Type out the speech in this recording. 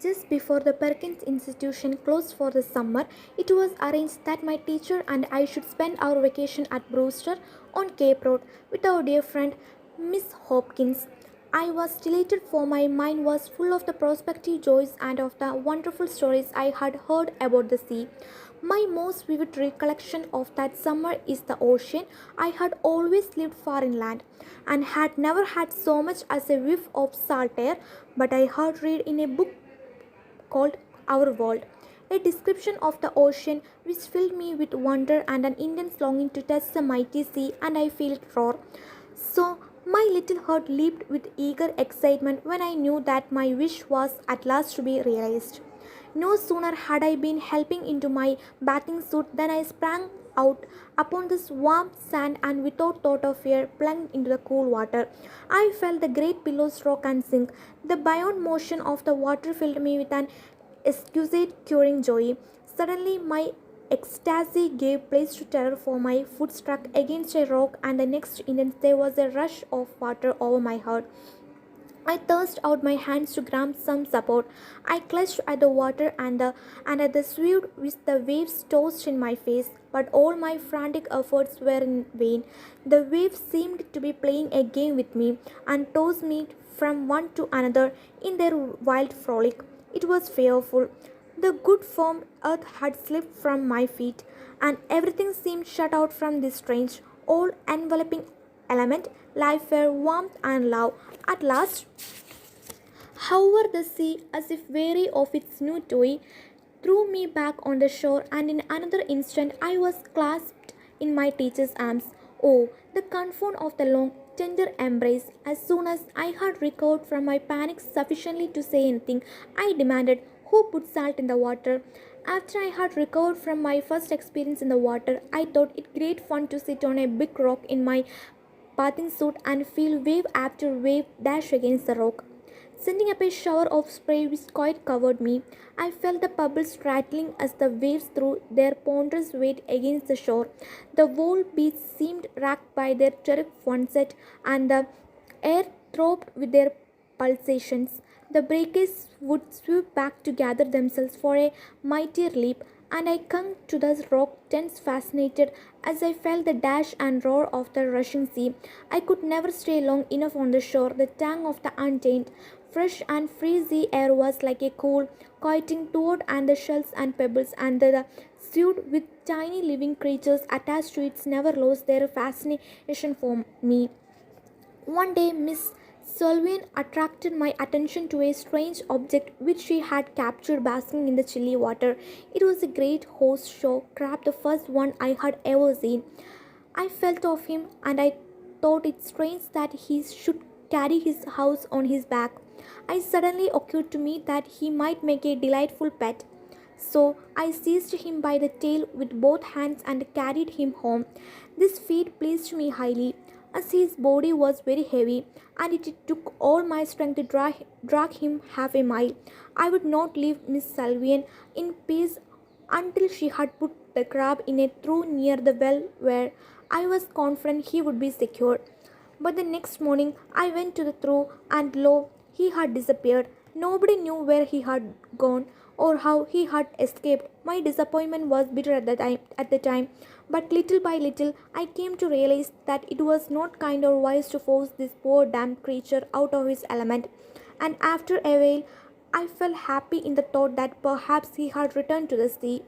Just before the Perkins institution closed for the summer, it was arranged that my teacher and I should spend our vacation at Brewster on Cape Road with our dear friend Miss Hopkins. I was delighted, for my mind was full of the prospective joys and of the wonderful stories I had heard about the sea. My most vivid recollection of that summer is the ocean. I had always lived far inland and had never had so much as a whiff of salt air, but I had read in a book called Our World, a description of the ocean which filled me with wonder and an intense longing to touch the mighty sea, and I feel it roar. So my little heart leaped with eager excitement when I knew that my wish was at last to be realized. No sooner had I been helping into my bathing suit than I sprang out upon this warm sand and without thought of fear plunged into the cool water. I felt the great billows rock and sink. The buoyant motion of the water filled me with an exquisite curing joy. Suddenly my ecstasy gave place to terror, for my foot struck against a rock and the next instant there was a rush of water over my head. I thrust out my hands to grasp some support. I clutched at the water and at the sweep which the waves tossed in my face, but all my frantic efforts were in vain. The waves seemed to be playing a game with me and tossed me from one to another in their wild frolic. It was fearful. The good firm earth had slipped from my feet, and everything seemed shut out from this strange, all enveloping element, life, air, warmth, and love. At last, however, the sea, as if weary of its new toy, threw me back on the shore, and in another instant I was clasped in my teacher's arms. Oh, the comfort of the long, tender embrace! As soon as I had recovered from my panic sufficiently to say anything, I demanded, "Who put salt in the water?" After I had recovered from my first experience in the water, I thought it great fun to sit on a big rock in my bathing suit and feel wave after wave dash against the rock, sending up a shower of spray which quite covered me. I felt the bubbles rattling as the waves threw their ponderous weight against the shore. The whole beach seemed racked by their terrific onset, and the air throbbed with their pulsations. The breakers would swoop back to gather themselves for a mightier leap, and I clung to the rock, tense, fascinated, as I felt the dash and roar of the rushing sea. I could never stay long enough on the shore. The tang of the untamed, fresh and free sea air was like a cool, coating toward and the shells and pebbles, and the suit with tiny living creatures attached to it never lost their fascination for me. One day, Miss Selwyn attracted my attention to a strange object which she had captured basking in the chilly water. It was a great horse show crab, the first one I had ever seen. I felt of him, and I thought it strange that he should carry his house on his back. I suddenly occurred to me that he might make a delightful pet. So I seized him by the tail with both hands and carried him home. This feat pleased me highly, as his body was very heavy, and it took all my strength to drag him half a mile. I would not leave Miss Salvian in peace until she had put the crab in a trough near the well, where I was confident he would be secure. But the next morning I went to the trough, and lo, he had disappeared. Nobody knew where he had gone or how he had escaped. My disappointment was bitter at the time, but little by little I came to realize that it was not kind or wise to force this poor damned creature out of his element. And after a while I felt happy in the thought that perhaps he had returned to the sea.